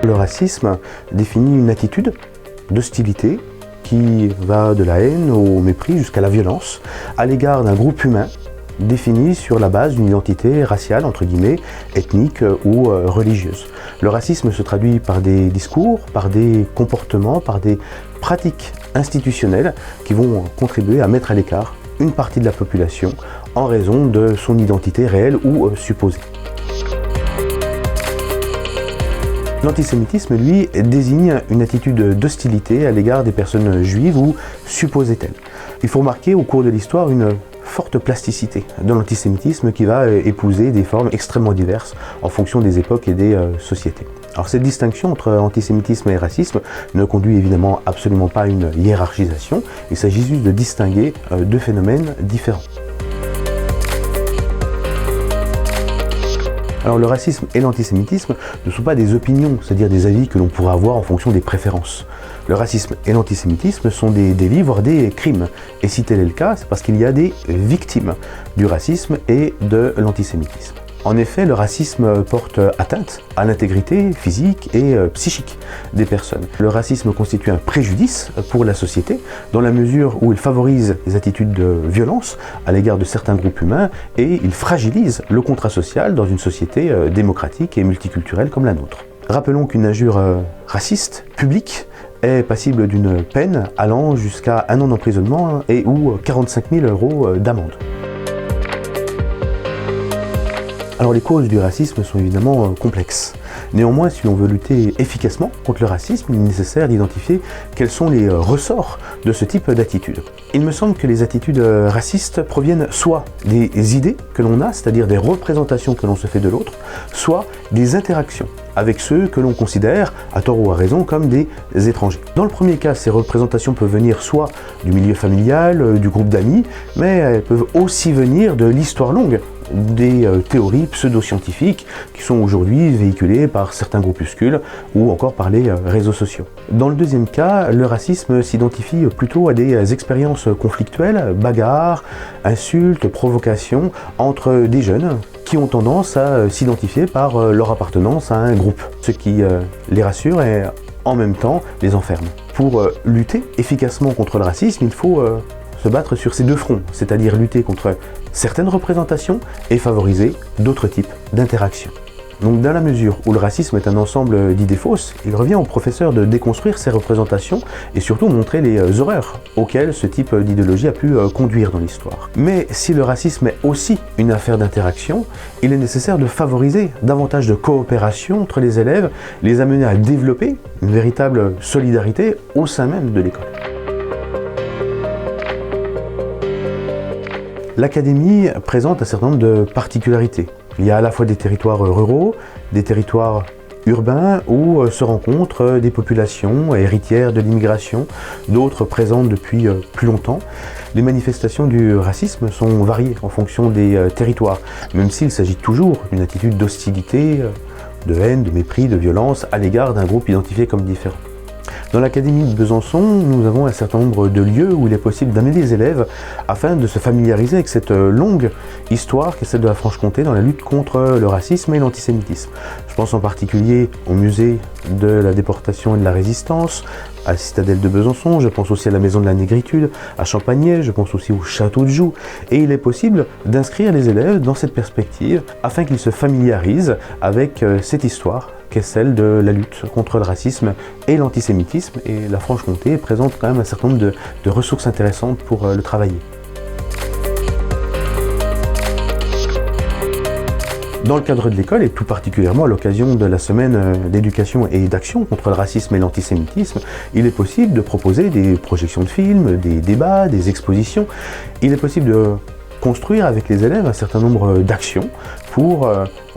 Le racisme définit une attitude d'hostilité qui va de la haine au mépris jusqu'à la violence à l'égard d'un groupe humain défini sur la base d'une identité raciale, entre guillemets, ethnique ou religieuse. Le racisme se traduit par des discours, par des comportements, par des pratiques institutionnelles qui vont contribuer à mettre à l'écart une partie de la population en raison de son identité réelle ou supposée. L'antisémitisme, lui, désigne une attitude d'hostilité à l'égard des personnes juives ou supposées telles. Il faut remarquer au cours de l'histoire une forte plasticité de l'antisémitisme qui va épouser des formes extrêmement diverses en fonction des époques et des sociétés. Alors cette distinction entre antisémitisme et racisme ne conduit évidemment absolument pas à une hiérarchisation, il s'agit juste de distinguer deux phénomènes différents. Alors le racisme et l'antisémitisme ne sont pas des opinions, c'est-à-dire des avis que l'on pourrait avoir en fonction des préférences. Le racisme et l'antisémitisme sont des délits, voire des crimes. Et si tel est le cas, c'est parce qu'il y a des victimes du racisme et de l'antisémitisme. En effet, le racisme porte atteinte à l'intégrité physique et psychique des personnes. Le racisme constitue un préjudice pour la société dans la mesure où il favorise les attitudes de violence à l'égard de certains groupes humains et il fragilise le contrat social dans une société démocratique et multiculturelle comme la nôtre. Rappelons qu'une injure raciste publique est passible d'une peine allant jusqu'à 1 an d'emprisonnement et ou 45 000 € d'amende. Alors les causes du racisme sont évidemment complexes. Néanmoins, si l'on veut lutter efficacement contre le racisme, il est nécessaire d'identifier quels sont les ressorts de ce type d'attitude. Il me semble que les attitudes racistes proviennent soit des idées que l'on a, c'est-à-dire des représentations que l'on se fait de l'autre, soit des interactions avec ceux que l'on considère, à tort ou à raison, comme des étrangers. Dans le premier cas, ces représentations peuvent venir soit du milieu familial, du groupe d'amis, mais elles peuvent aussi venir de l'histoire longue des théories pseudo-scientifiques qui sont aujourd'hui véhiculées par certains groupuscules ou encore par les réseaux sociaux. Dans le deuxième cas, le racisme s'identifie plutôt à des expériences conflictuelles, bagarres, insultes, provocations entre des jeunes qui ont tendance à s'identifier par leur appartenance à un groupe, ce qui les rassure et en même temps les enferme. Pour lutter efficacement contre le racisme, il faut se battre sur ces deux fronts, c'est-à-dire lutter contre certaines représentations et favoriser d'autres types d'interactions. Donc dans la mesure où le racisme est un ensemble d'idées fausses, il revient au professeur de déconstruire ces représentations et surtout montrer les horreurs auxquelles ce type d'idéologie a pu conduire dans l'histoire. Mais si le racisme est aussi une affaire d'interaction, il est nécessaire de favoriser davantage de coopération entre les élèves, les amener à développer une véritable solidarité au sein même de l'école. L'académie présente un certain nombre de particularités. Il y a à la fois des territoires ruraux, des territoires urbains où se rencontrent des populations héritières de l'immigration, d'autres présentes depuis plus longtemps. Les manifestations du racisme sont variées en fonction des territoires, même s'il s'agit toujours d'une attitude d'hostilité, de haine, de mépris, de violence à l'égard d'un groupe identifié comme différent. Dans l'Académie de Besançon, nous avons un certain nombre de lieux où il est possible d'amener les élèves afin de se familiariser avec cette longue histoire qu'est celle de la Franche-Comté dans la lutte contre le racisme et l'antisémitisme. Je pense en particulier au musée de la déportation et de la résistance, à la citadelle de Besançon, je pense aussi à la maison de la négritude, à Champagney, je pense aussi au château de Joux. Et il est possible d'inscrire les élèves dans cette perspective afin qu'ils se familiarisent avec cette histoire qu'est celle de la lutte contre le racisme et l'antisémitisme. Et la Franche-Comté présente quand même un certain nombre de ressources intéressantes pour le travailler. Dans le cadre de l'école, et tout particulièrement à l'occasion de la semaine d'éducation et d'action contre le racisme et l'antisémitisme, il est possible de proposer des projections de films, des débats, des expositions. Il est possible de construire avec les élèves un certain nombre d'actions pour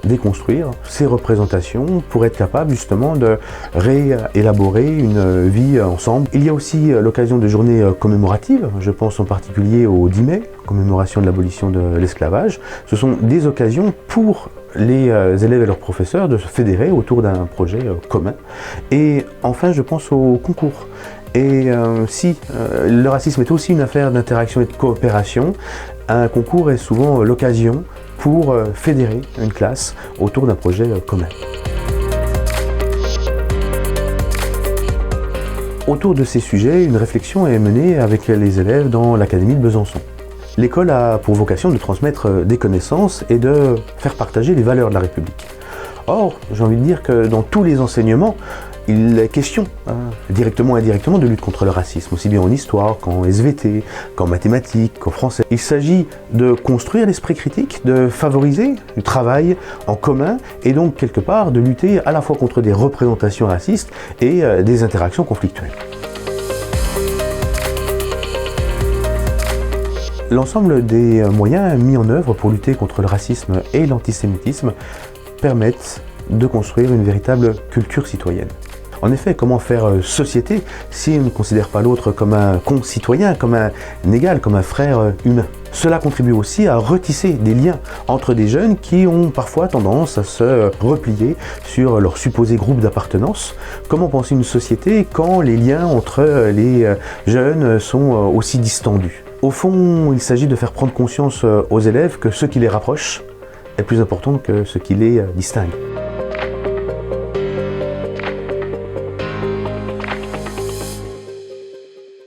déconstruire ces représentations, pour être capable justement de réélaborer une vie ensemble. Il y a aussi l'occasion de journées commémoratives, je pense en particulier au 10 mai, commémoration de l'abolition de l'esclavage. Ce sont des occasions pour les élèves et leurs professeurs de se fédérer autour d'un projet commun. Et enfin, je pense au concours. Et si le racisme est aussi une affaire d'interaction et de coopération, un concours est souvent l'occasion pour fédérer une classe autour d'un projet commun. Autour de ces sujets, une réflexion est menée avec les élèves dans l'Académie de Besançon. L'école a pour vocation de transmettre des connaissances et de faire partager les valeurs de la République. Or, j'ai envie de dire que dans tous les enseignements, il est question, directement ou indirectement, de lutte contre le racisme, aussi bien en histoire qu'en SVT, qu'en mathématiques, qu'en français. Il s'agit de construire l'esprit critique, de favoriser le travail en commun et donc quelque part de lutter à la fois contre des représentations racistes et des interactions conflictuelles. L'ensemble des moyens mis en œuvre pour lutter contre le racisme et l'antisémitisme permettent de construire une véritable culture citoyenne. En effet, comment faire société si on ne considère pas l'autre comme un concitoyen, comme un égal, comme un frère humain? Cela contribue aussi à retisser des liens entre des jeunes qui ont parfois tendance à se replier sur leur supposé groupe d'appartenance. Comment penser une société quand les liens entre les jeunes sont aussi distendus? Au fond, il s'agit de faire prendre conscience aux élèves que ce qui les rapproche est plus important que ce qui les distingue.